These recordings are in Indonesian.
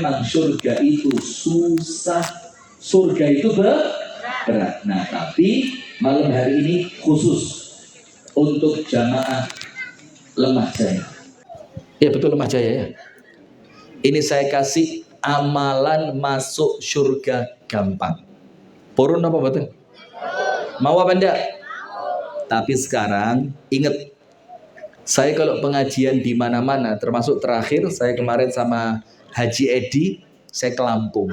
memang surga itu susah, surga itu berat. Nah, tapi malam hari ini khusus untuk jamaah Lemah Jaya. Ya betul, Lemah Jaya ya. Ini saya kasih amalan masuk surga gampang. Purun apa betul? Mau apa enggak? Tapi sekarang ingat, saya kalau pengajian di mana-mana, termasuk terakhir saya kemarin sama Haji Edi, saya ke Lampung.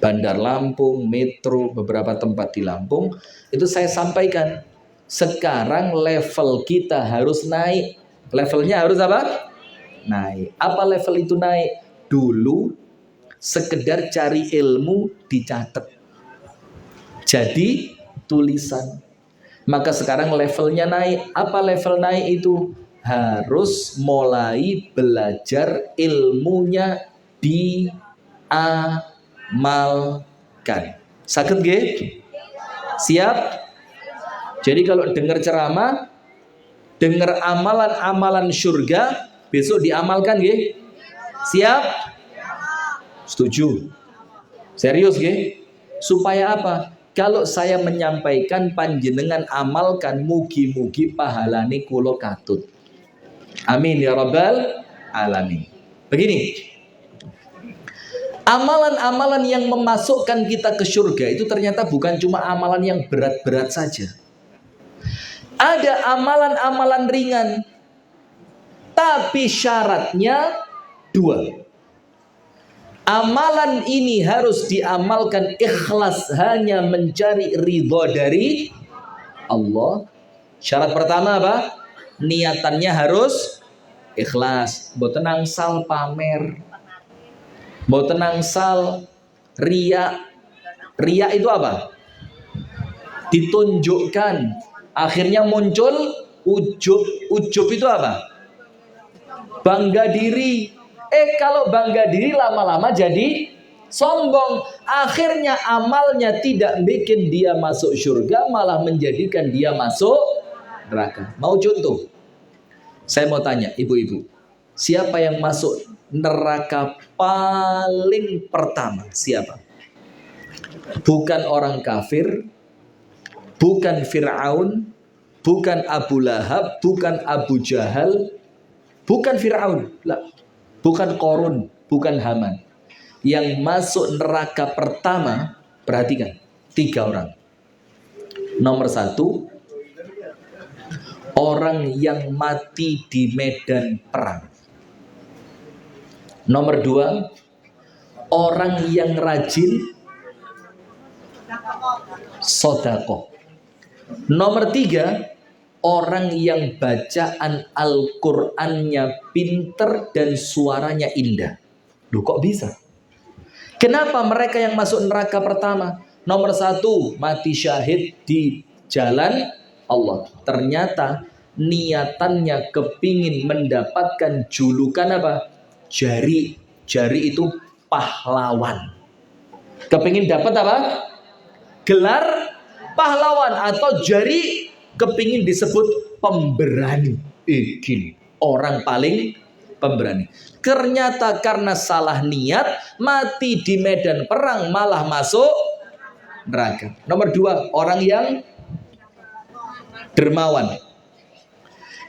Bandar Lampung, Metro, beberapa tempat di Lampung, itu saya sampaikan, sekarang level kita harus naik. Levelnya harus apa? Naik. Apa level itu naik? Dulu sekedar cari ilmu dicatat, jadi tulisan. Maka sekarang levelnya naik. Apa level naik itu? Harus mulai belajar ilmunya diamalkan. Sakit nggih? Siap? Jadi kalau dengar ceramah, dengar amalan-amalan surga, besok diamalkan nggih? Siap? Setuju? Serius nggih? Supaya apa? Kalau saya menyampaikan panjenengan amalkan, mugi-mugi pahalane kula katut. Amin ya rabbal alamin. Begini, amalan-amalan yang memasukkan kita ke surga itu ternyata bukan cuma amalan yang berat-berat saja. Ada amalan-amalan ringan, tapi syaratnya 2. Amalan ini harus diamalkan ikhlas, hanya mencari ridho dari Allah. Syarat pertama apa? Niatannya harus ikhlas. Mboten angsal pamer, mboten angsal riya. Riya itu apa? Ditunjukkan. Akhirnya muncul ujub. Ujub itu apa? Bangga diri. Kalau bangga diri lama-lama jadi sombong. Akhirnya amalnya tidak bikin dia masuk surga, malah menjadikan dia masuk neraka. Mau contoh? Saya mau tanya ibu-ibu, siapa yang masuk neraka paling pertama? Siapa? Bukan orang kafir, bukan Fir'aun, bukan Abu Lahab, bukan Abu Jahal, bukan Fir'aun, bukan Qorun, bukan Haman. Yang masuk neraka pertama, perhatikan, 3 orang. Nomor 1, orang yang mati di medan perang. Nomor 2, orang yang rajin sedekah. Nomor 3, orang yang bacaan Al-Qur'annya pinter dan suaranya indah. Loh, kok bisa? Kenapa mereka yang masuk neraka pertama? Nomor 1, mati syahid di jalan Allah. Ternyata niatannya kepingin mendapatkan julukan apa? Jari. Jari itu pahlawan. Kepingin dapat apa? Gelar pahlawan atau jari, kepingin disebut pemberani. Gini, orang paling pemberani. Ternyata karena salah niat, mati di medan perang, malah masuk neraka. Nomor 2, orang yang dermawan.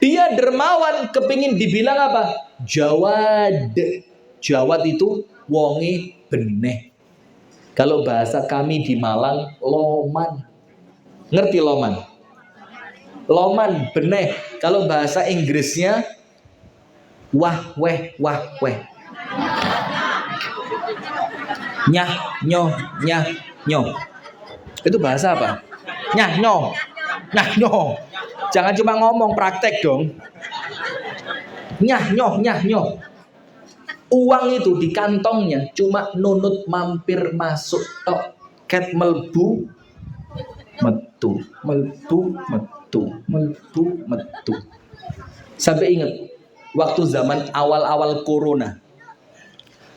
Dia dermawan, kepingin dibilang apa? Jawad. Jawad itu wonge beneh. Kalau bahasa kami di Malang, loman. Ngerti loman? Loman, beneh. Kalau bahasa Inggrisnya wah weh. Nyah nyoh, nyah nyoh. Itu bahasa apa? Nyah nyoh. Nyah nyoh. Jangan cuma ngomong, praktek dong. Nyah nyoh. Uang itu di kantongnya cuma nunut mampir masuk tok. Ket melbu metu. Sampai ingat waktu zaman awal-awal corona,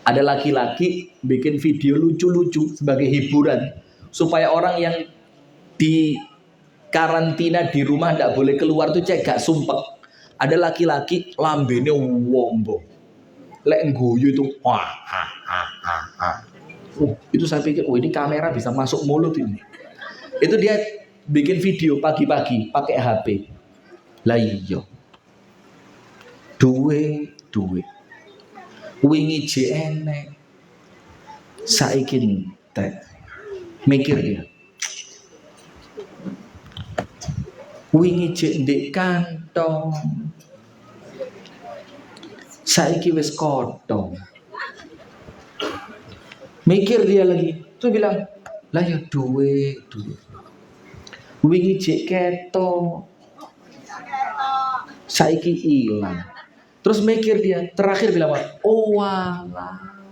ada laki-laki bikin video lucu-lucu sebagai hiburan supaya orang yang di karantina di rumah tidak boleh keluar tuh cek gak sumpek. Ada laki-laki lambene wombo, lek guyu itu wah, itu saya pikir, oh ini kamera bisa masuk mulut ini. Itu dia bikin video pagi-pagi pakai HP. Lah iya. Duwe. Wingi enek. Saiki entek. Mikir dia. Wingi ndek kantong. Saiki wis kodong. Mikir dia lagi. Terus bilang, lah ya duwe. Wingi keto. Saiki hilang. Terus mikir dia, terakhir bilang apa? Oh walah.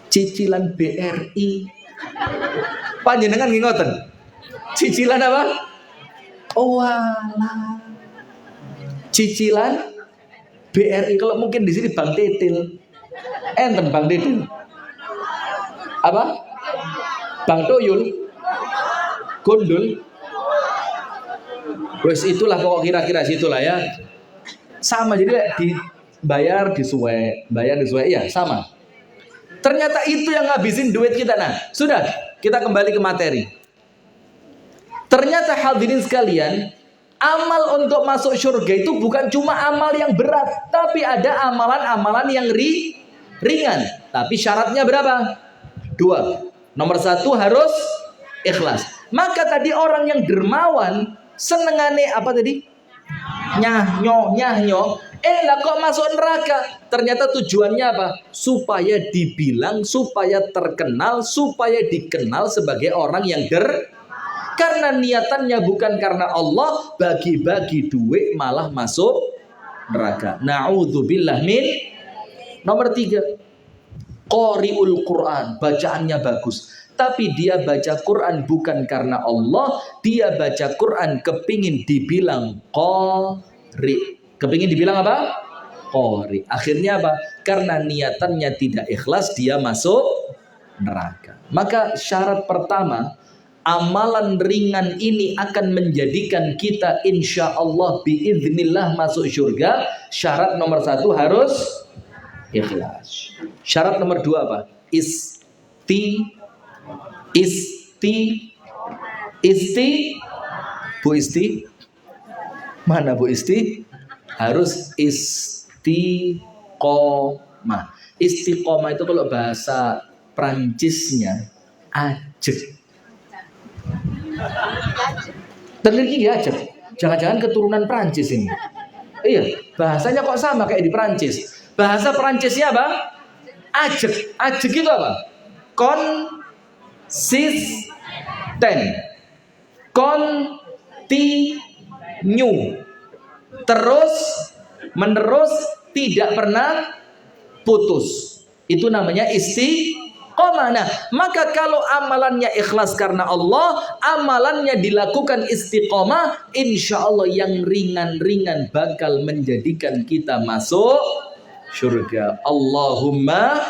Cicilan BRI. Panjenengan nggih ngoten. Cicilan apa? Oh walah. Cicilan BRI. Kalau mungkin di sini Bang Titil. Enten Bang Titil. Apa? Bang Toyul. Gondol. Wes itulah pokok kira-kira situlah ya. Sama, jadi bayar disuwe ya sama. Ternyata itu yang ngabisin duit kita. Nah, sudah, kita kembali ke materi. Ternyata hadirin sekalian, amal untuk masuk surga itu bukan cuma amal yang berat, tapi ada amalan-amalan yang ringan. Tapi syaratnya berapa? 2. Nomor 1 harus ikhlas. Maka tadi orang yang dermawan senengane apa tadi? Nyahnyo. Lah kok masuk neraka? Ternyata tujuannya apa? Supaya dibilang, supaya terkenal, supaya dikenal sebagai orang yang karena niatannya bukan karena Allah, bagi-bagi duit malah masuk neraka. Na'udzubillah min. Nomor 3, qari'ul Quran, bacaannya bagus. Tapi dia baca Quran bukan karena Allah, dia baca Quran kepingin dibilang qari. Kepingin dibilang apa? Qari. Akhirnya apa? Karena niatannya tidak ikhlas, dia masuk neraka. Maka syarat pertama, amalan ringan ini akan menjadikan kita insya Allah biiznillah masuk surga. Syarat nomor 1 harus ikhlas. Syarat nomor 2 apa? Bu Isti mana Bu Isti? Harus istiqomah. Istiqomah itu kalau bahasa Prancisnya ajek. Terliriki ya ajek. Jangan-jangan keturunan Prancis ini. Iya, bahasanya kok sama kayak di Prancis. Bahasa Prancisnya apa? Ajek. Ajek itu apa? Continue, terus menerus, tidak pernah putus. Itu namanya istiqomah. Nah, maka kalau amalannya ikhlas karena Allah, amalannya dilakukan istiqomah, insya Allah yang ringan-ringan bakal menjadikan kita masuk surga. Allahumma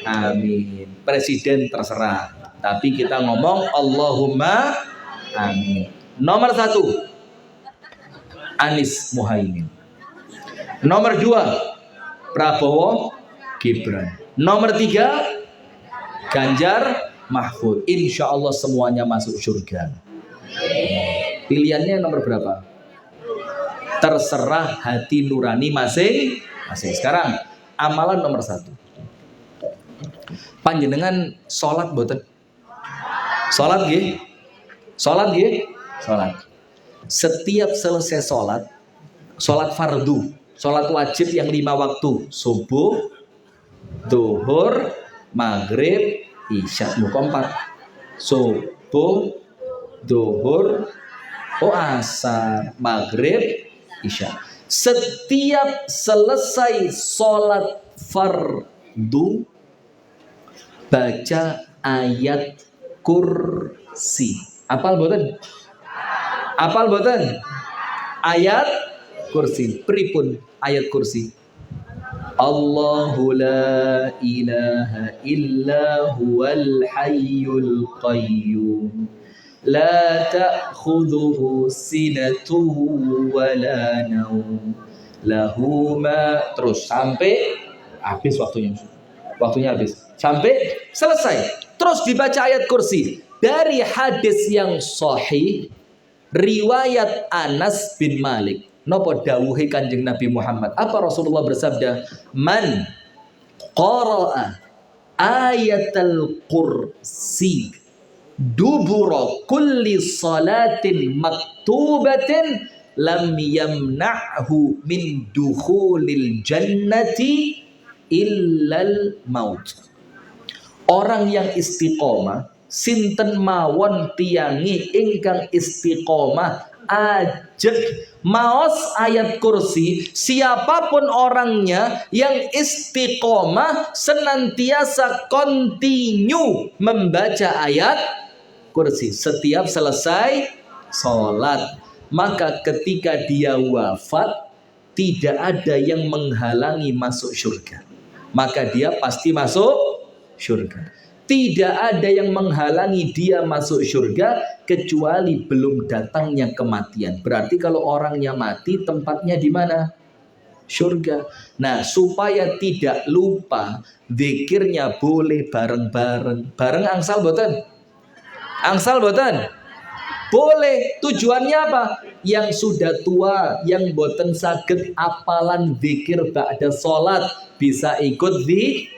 amin. Presiden terserah, tapi kita ngomong Allahumma amin. Nomor 1 Anies Muhaimin. Nomor 2 Prabowo Gibran. Nomor 3 Ganjar Mahfud. Insya Allah semuanya masuk surga. Pilihannya nomor berapa? Terserah hati nurani masing-masing. Sekarang amalan nomor 1. Panjenengan sholat boten? Sholat nggih? Sholat nggih? Sholat. Setiap selesai sholat fardu, sholat wajib yang 5 waktu, subuh, zuhur, maghrib, isya. Muka 4. Subuh, zuhur, asar, maghrib, isya. Setiap selesai sholat fardu, baca ayat kursi. Apal boten? Apal boten? Ayat kursi. Pripun ayat kursi? Allahu la ilaha illa huwal hayyul qayyum la ta'khudhuhu sinatun wa la naum lahu ma, terus sampai Habis waktunya. Waktunya habis. Sampai selesai. Terus dibaca ayat kursi. Dari hadis yang sahih, riwayat Anas bin Malik. Napa dawuhe Kanjeng Nabi Muhammad? Apa Rasulullah bersabda? Man qara'a ayatul kursi dubura kulli salatin maktubatin lam yamna'hu min dukhulil jannati illal maut. Orang yang istiqomah, sinten mawon tiyangi ingkang istiqomah ajeg maos ayat kursi, siapapun orangnya yang istiqomah senantiasa kontinu membaca ayat kursi setiap selesai sholat, maka ketika dia wafat tidak ada yang menghalangi masuk surga, maka dia pasti masuk surga. Tidak ada yang menghalangi dia masuk surga kecuali belum datangnya kematian. Berarti kalau orangnya mati tempatnya di mana? Surga. Nah, supaya tidak lupa, zikirnya boleh bareng-bareng. Bareng angsal boten? Angsal boten? Boleh. Tujuannya apa? Yang sudah tua, yang boten saged apalan zikir ba'da sholat, bisa ikut zikir.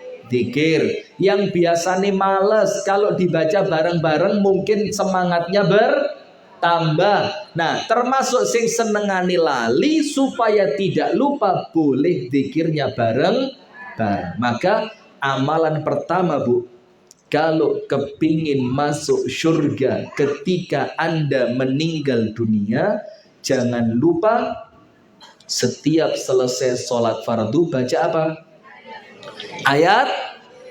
Yang biasanya males, kalau dibaca bareng-bareng mungkin semangatnya bertambah. Nah, termasuk sing senengani lali supaya tidak lupa, boleh zikirnya bareng-bareng. Maka amalan pertama, Bu, kalau kepingin masuk surga ketika Anda meninggal dunia, jangan lupa setiap selesai sholat fardu baca apa? Ayat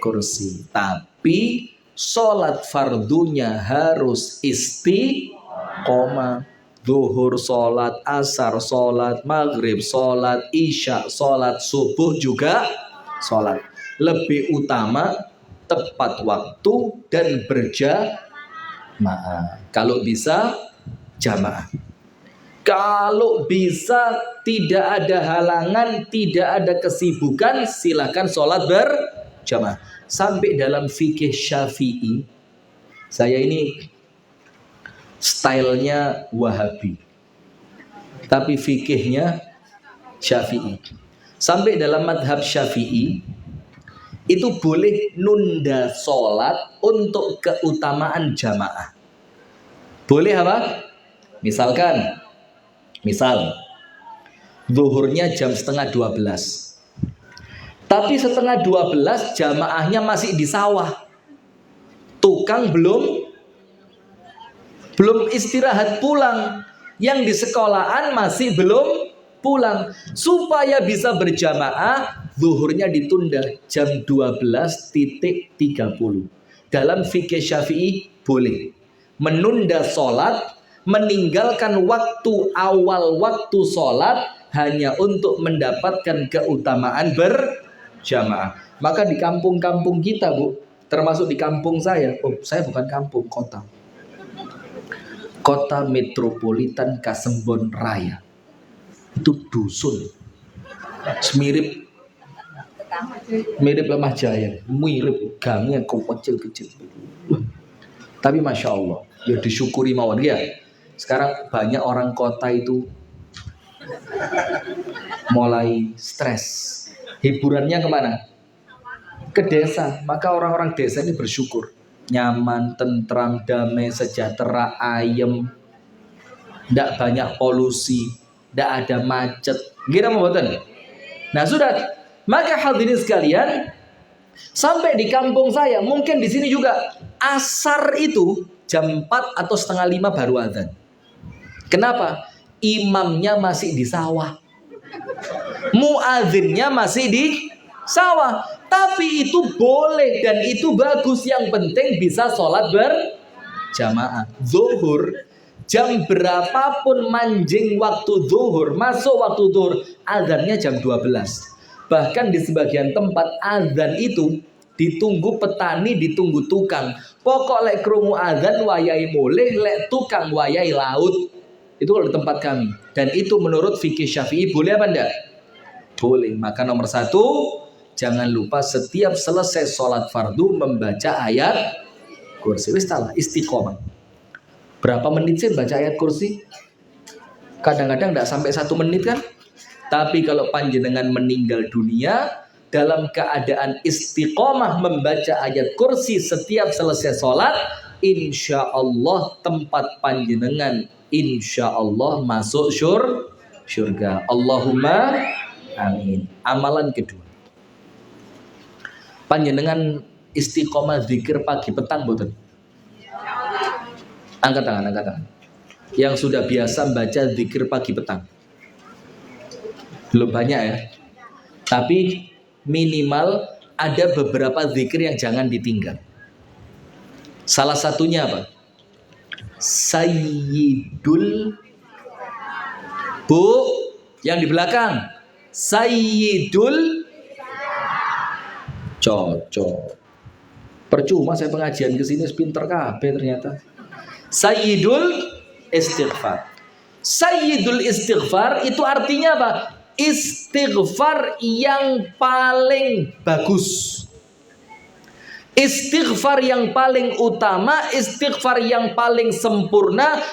kursi. Tapi sholat fardunya harus istiqomah. Zuhur sholat, asar sholat, maghrib sholat, isya sholat, subuh juga sholat. Lebih utama tepat waktu dan berjamaah. Kalau bisa jamaah. Kalau bisa tidak ada halangan, tidak ada kesibukan, silakan sholat berjamaah. Sampai dalam fikih Syafi'i, saya ini stylenya Wahabi, tapi fikihnya Syafi'i. Sampai dalam madhab Syafi'i, itu boleh nunda sholat untuk keutamaan jamaah. Boleh apa? Misal zuhurnya jam 11:30, tapi 11:30 jamaahnya masih di sawah, tukang belum istirahat pulang, yang di sekolahan masih belum pulang. Supaya bisa berjamaah, zuhurnya ditunda jam 12:30. Dalam fikih Syafi'i boleh menunda sholat, meninggalkan waktu awal waktu sholat hanya untuk mendapatkan keutamaan berjamaah. Maka di kampung-kampung kita, Bu, termasuk di kampung saya, saya bukan kampung, kota metropolitan Kasembon Raya, itu dusun, mirip Lemah Jaya, mirip gangnya kecil-kecil. Tapi masya Allah, ya disyukuri mawon ya. Sekarang banyak orang kota itu mulai stres. Hiburannya kemana? Ke desa. Maka orang-orang desa ini bersyukur. Nyaman, tentram, damai, sejahtera, ayem. Tidak banyak polusi. Tidak ada macet. Gila mau betul? Nah sudah. Maka hadirin sekalian, sampai di kampung saya, mungkin di sini juga asar itu jam 4 atau setengah 5 baru adzan. Kenapa? Imamnya masih di sawah, muadzinnya masih di sawah. Tapi itu boleh dan itu bagus. Yang penting bisa sholat berjamaah. Zuhur jam berapapun manjing waktu zuhur, masuk waktu zuhur, adzannya jam 12. Bahkan di sebagian tempat adzan itu ditunggu petani, ditunggu tukang. Pokok lek krungu adzan wayai mulih, lek tukang wayai laut. Itu kalau di tempat kami. Dan itu menurut fikih Syafi'i boleh apa enggak? Boleh. Maka nomor 1, jangan lupa setiap selesai sholat fardu membaca ayat kursi. Wis talah istiqomah. Berapa menit sih baca ayat kursi? Kadang-kadang tidak sampai 1 menit kan? Tapi kalau panjenengan meninggal dunia dalam keadaan istiqomah membaca ayat kursi setiap selesai sholat, insya Allah tempat panjenengan insya Allah masuk surga. Allahumma amin. Amalan kedua, panjenengan istiqomah zikir pagi petang boten? Angkat tangan. Yang sudah biasa baca zikir pagi petang. Belum banyak ya. Tapi minimal ada beberapa zikir yang jangan ditinggal. Salah satunya apa? Sayyidul, Bu, yang di belakang. Sayyidul, cocok. Percuma saya pengajian ke sini pinter kabeh ternyata. Sayyidul istighfar. Sayyidul istighfar itu artinya apa? Istighfar yang paling bagus, istighfar yang paling utama, istighfar yang paling sempurna,